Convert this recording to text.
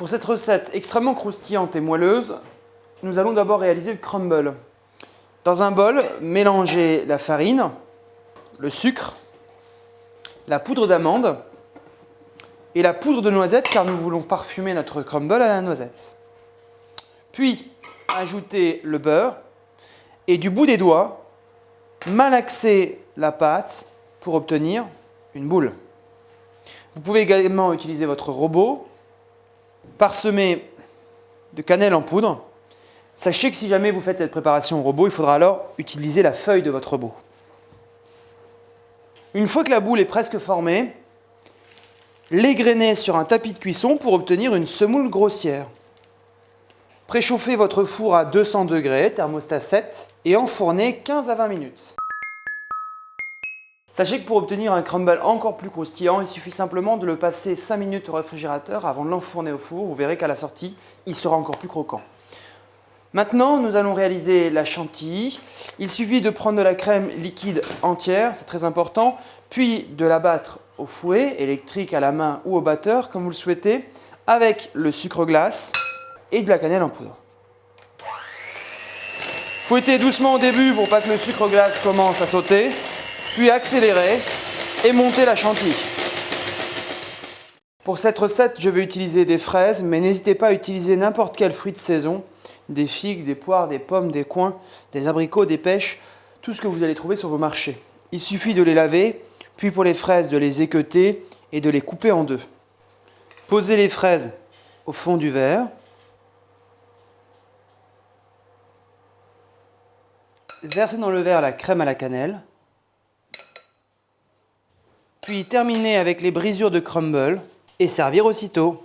Pour cette recette extrêmement croustillante et moelleuse, nous allons d'abord réaliser le crumble. Dans un bol, mélangez la farine, le sucre, la poudre d'amande et la poudre de noisette car nous voulons parfumer notre crumble à la noisette. Puis, ajoutez le beurre et du bout des doigts, malaxez la pâte pour obtenir une boule. Vous pouvez également utiliser votre robot, parsemé de cannelle en poudre. Sachez que si jamais vous faites cette préparation au robot, il faudra alors utiliser la feuille de votre robot. Une fois que la boule est presque formée, l'égrainez sur un tapis de cuisson pour obtenir une semoule grossière. Préchauffez votre four à 200 degrés, thermostat 7, et enfournez 15 à 20 minutes. Sachez que pour obtenir un crumble encore plus croustillant, il suffit simplement de le passer 5 minutes au réfrigérateur avant de l'enfourner au four. Vous verrez qu'à la sortie, il sera encore plus croquant. Maintenant, nous allons réaliser la chantilly. Il suffit de prendre de la crème liquide entière, c'est très important, puis de la battre au fouet, électrique à la main ou au batteur, comme vous le souhaitez, avec le sucre glace et de la cannelle en poudre. Fouettez doucement au début pour pas que le sucre glace commence à sauter, puis accélérez et montez la chantilly. Pour cette recette, je vais utiliser des fraises, mais n'hésitez pas à utiliser n'importe quel fruit de saison, des figues, des poires, des pommes, des coings, des abricots, des pêches, tout ce que vous allez trouver sur vos marchés. Il suffit de les laver, puis pour les fraises de les équeuter et de les couper en deux. Posez les fraises au fond du verre. Versez dans le verre la crème à la cannelle. Puis terminez avec les brisures de crumble et servir aussitôt.